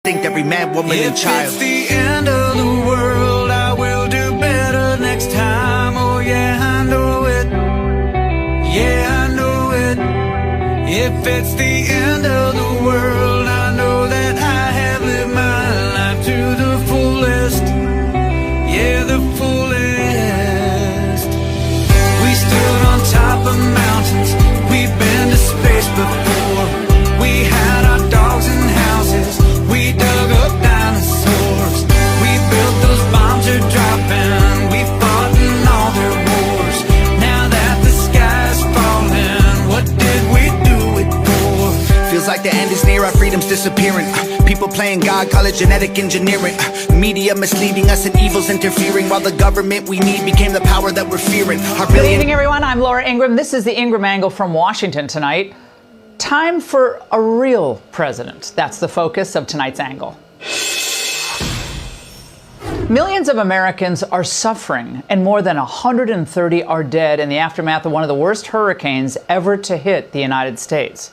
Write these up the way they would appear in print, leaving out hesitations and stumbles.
Think every man, woman, and child. If it's the end of the world, I will do better next time. Oh yeah, I know it. Yeah, I know it. If it's the end of the world, I know that I have lived my life to the fullest. Yeah, the fullest. We stood on top of mountains. We've been to space before. We had our dogs and houses. We dug up dinosaurs. We built those bombs are dropping. We fought in all their wars. Now that the sky's falling, what did we do it for? Feels like the end is near, our freedom's disappearing. People playing God, call it genetic engineering. Media misleading us and evil's interfering, while the government we need became the power that we're fearing. Good evening, everyone. I'm Laura Ingraham. This is the Ingraham Angle from Washington tonight. Time for a real president. That's the focus of tonight's angle. Millions of Americans are suffering, and more than 130 are dead in the aftermath of one of the worst hurricanes ever to hit the United States.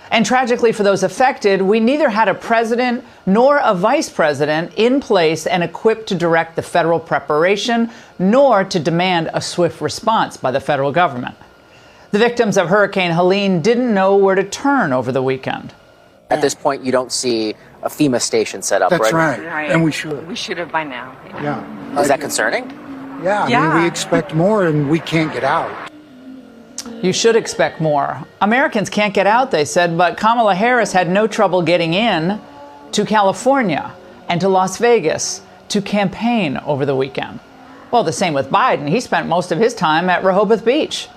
And tragically for those affected, we neither had a president nor a vice president in place and equipped to direct the federal preparation, nor to demand a swift response by the federal government. The victims of Hurricane Helene didn't know where to turn over the weekend. At this point, you don't see a FEMA station set up, That's right? right. And we should. We should have by now. Yeah. Is that concerning? Yeah, I mean, we expect more and we can't get out. You should expect more. Americans can't get out, they said, but Kamala Harris had no trouble getting in to California and to Las Vegas to campaign over the weekend. Well, the same with Biden. He spent most of his time at Rehoboth Beach.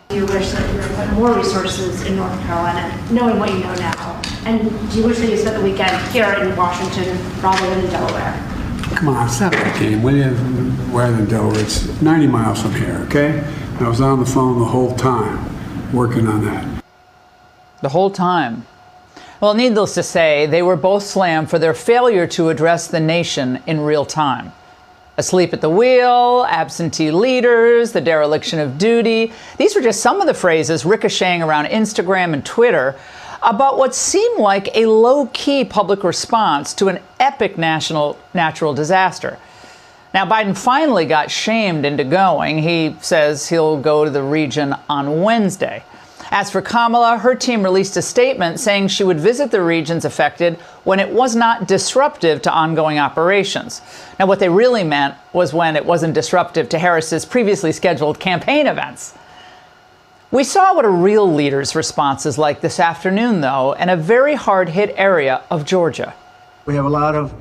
Do you wish that you were putting more resources in North Carolina, knowing what you know now? And do you wish that you spent the weekend here in Washington rather than in Delaware? Come on, stop that game, will you? Rather than Delaware, it's 90 miles from here, okay? And I was on the phone the whole time, working on that. The whole time. Well, needless to say, they were both slammed for their failure to address the nation in real time. Asleep at the wheel, absentee leaders, the dereliction of duty. These were just some of the phrases ricocheting around Instagram and Twitter about what seemed like a low-key public response to an epic natural disaster. Now, Biden finally got shamed into going. He says he'll go to the region on Wednesday. As for Kamala, her team released a statement saying she would visit the regions affected when it was not disruptive to ongoing operations. Now, what they really meant was when it wasn't disruptive to Harris's previously scheduled campaign events. We saw what a real leader's response is like this afternoon, though, in a very hard-hit area of Georgia. We have a lot of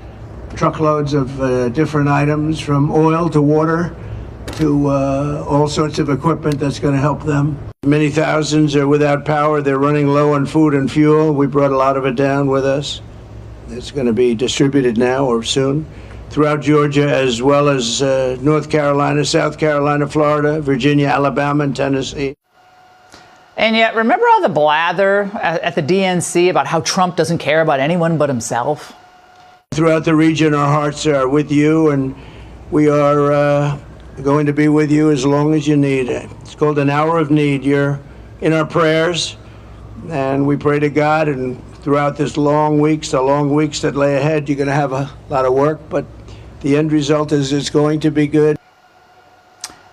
truckloads of different items, from oil to water to all sorts of equipment that's going to help them. Many thousands are without power. They're running low on food and fuel. We brought a lot of it down with us. It's going to be distributed now or soon throughout Georgia, as well as North Carolina, South Carolina, Florida, Virginia, Alabama, and Tennessee. And yet, remember all the blather at the DNC about how Trump doesn't care about anyone but himself? Throughout the region, our hearts are with you, and we are going to be with you as long as you need it. It's called an hour of need. You're in our prayers, and we pray to God, and throughout this the long weeks that lay ahead, you're going to have a lot of work, but the end result is it's going to be good.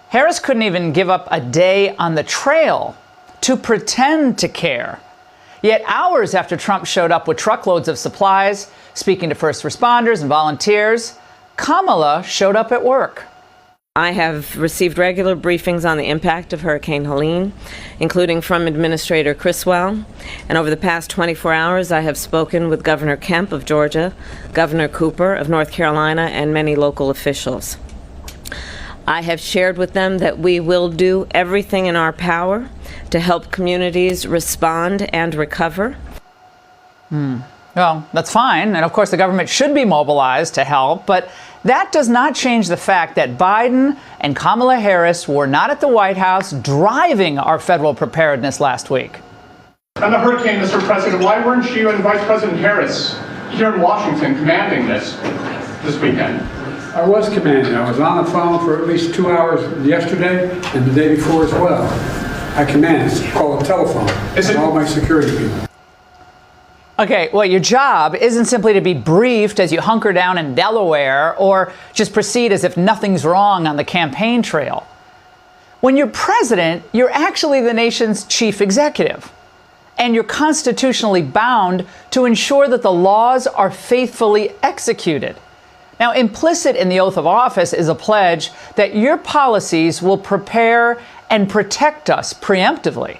Harris couldn't even give up a day on the trail to pretend to care. Yet hours after Trump showed up with truckloads of supplies, speaking to first responders and volunteers, Kamala showed up at work. I have received regular briefings on the impact of Hurricane Helene, including from Administrator Criswell. And over the past 24 hours, I have spoken with Governor Kemp of Georgia, Governor Cooper of North Carolina, and many local officials. I have shared with them that we will do everything in our power to help communities respond and recover. Well, that's fine. And of course, the government should be mobilized to help. But that does not change the fact that Biden and Kamala Harris were not at the White House driving our federal preparedness last week. On the hurricane, Mr. President, why weren't you and Vice President Harris here in Washington commanding this weekend? I was commanding. I was on the phone for at least 2 hours yesterday and the day before as well. I command. It's called a telephone. All my security people. Okay, well, your job isn't simply to be briefed as you hunker down in Delaware or just proceed as if nothing's wrong on the campaign trail. When you're president, you're actually the nation's chief executive, and you're constitutionally bound to ensure that the laws are faithfully executed. Now, implicit in the oath of office is a pledge that your policies will prepare and protect us preemptively.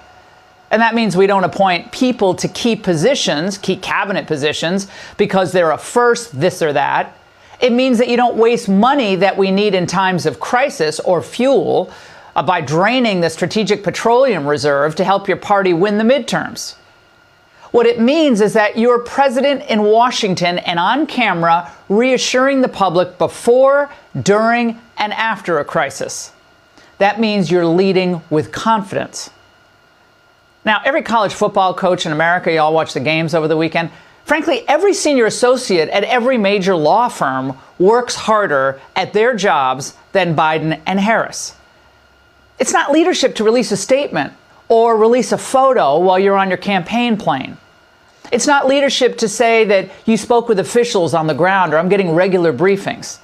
And that means we don't appoint people to key positions, key cabinet positions, because they're a first this or that. It means that you don't waste money that we need in times of crisis or fuel by draining the Strategic Petroleum Reserve to help your party win the midterms. What it means is that you're president in Washington and on camera reassuring the public before, during, and after a crisis. That means you're leading with confidence. Now, every college football coach in America, you all watch the games over the weekend. Frankly, every senior associate at every major law firm works harder at their jobs than Biden and Harris. It's not leadership to release a statement or release a photo while you're on your campaign plane. It's not leadership to say that you spoke with officials on the ground or I'm getting regular briefings.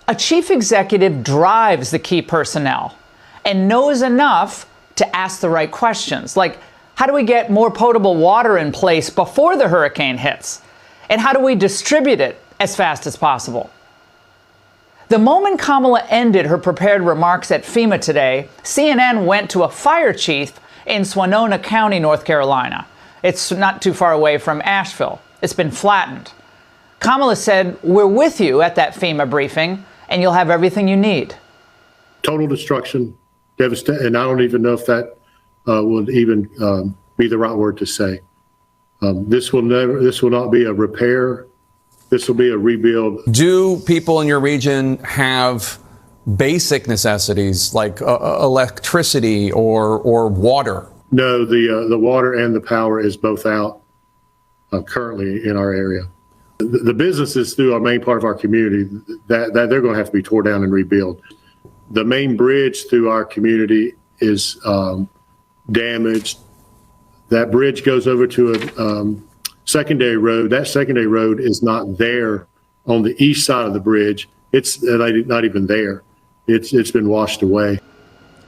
A chief executive drives the key personnel and knows enough to ask the right questions, like how do we get more potable water in place before the hurricane hits? And how do we distribute it as fast as possible? The moment Kamala ended her prepared remarks at FEMA today, CNN went to a fire chief in Swannanoa County, North Carolina. It's not too far away from Asheville. It's been flattened. Kamala said, "We're with you at that FEMA briefing, and you'll have everything you need." Total destruction, devastation, and I don't even know if that would even be the right word to say. This will not be a repair. This will be a rebuild. Do people in your region have basic necessities like electricity or water? No, the water and the power is both out currently in our area. The businesses through our main part of our community that they're going to have to be tore down and rebuilt. The main bridge through our community is damaged. That bridge goes over to a secondary road. That secondary road is not there on the east side of the bridge. It's not even there. It's been washed away.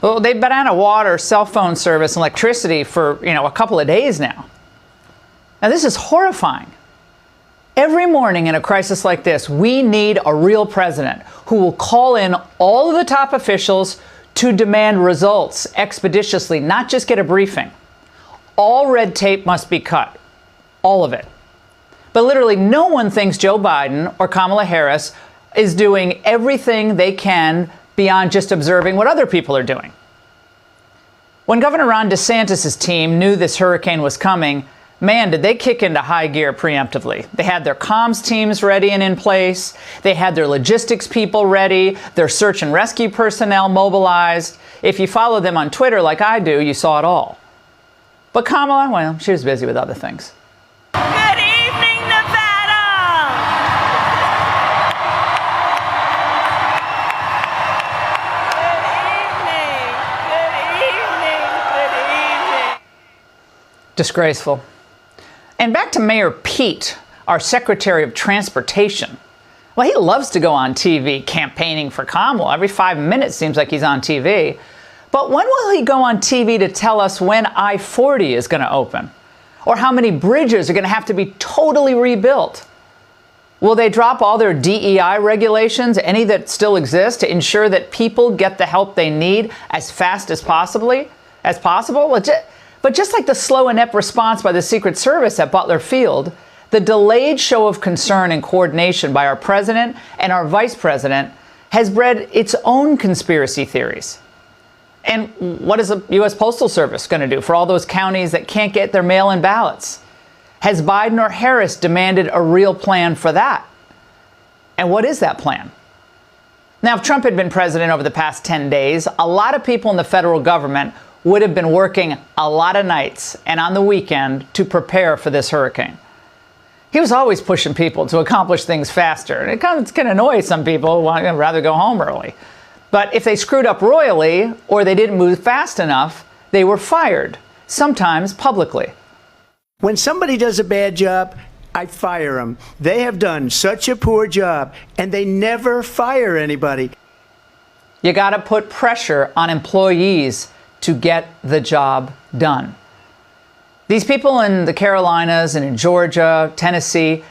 Well, they've been out of water, cell phone service, and electricity for, a couple of days now. Now, this is horrifying. Every morning in a crisis like this, we need a real president who will call in all of the top officials to demand results expeditiously, not just get a briefing. All red tape must be cut. All of it. But literally no one thinks Joe Biden or Kamala Harris is doing everything they can beyond just observing what other people are doing. When Governor Ron DeSantis' team knew this hurricane was coming, man, did they kick into high gear preemptively. They had their comms teams ready and in place. They had their logistics people ready, their search and rescue personnel mobilized. If you follow them on Twitter like I do, you saw it all. But Kamala, well, she was busy with other things. Good evening, Nevada! Good evening. Disgraceful. And back to Mayor Pete, our Secretary of Transportation. Well, he loves to go on TV campaigning for Kamala. Every 5 minutes seems like he's on TV. But when will he go on TV to tell us when I-40 is going to open? Or how many bridges are going to have to be totally rebuilt? Will they drop all their DEI regulations, any that still exist, to ensure that people get the help they need as fast as possible? But just like the slow inept response by the Secret Service at Butler Field, the delayed show of concern and coordination by our president and our vice president has bred its own conspiracy theories. And what is the U.S. Postal Service going to do for all those counties that can't get their mail-in ballots? Has Biden or Harris demanded a real plan for that? And what is that plan? Now, if Trump had been president over the past 10 days, a lot of people in the federal government would have been working a lot of nights and on the weekend to prepare for this hurricane. He was always pushing people to accomplish things faster. And it can annoy some people who would rather go home early. But if they screwed up royally or they didn't move fast enough, they were fired, sometimes publicly. When somebody does a bad job, I fire them. They have done such a poor job, and they never fire anybody. You got to put pressure on employees to get the job done. These people in the Carolinas and in Georgia, Tennessee,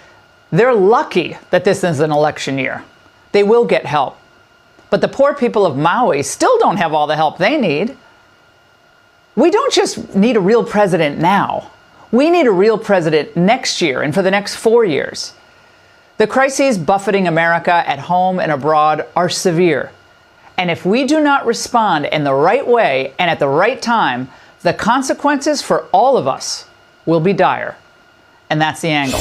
they're lucky that this is an election year. They will get help. But the poor people of Maui still don't have all the help they need. We don't just need a real president now. We need a real president next year and for the next 4 years. The crises buffeting America at home and abroad are severe. And if we do not respond in the right way and at the right time, the consequences for all of us will be dire. And that's the angle.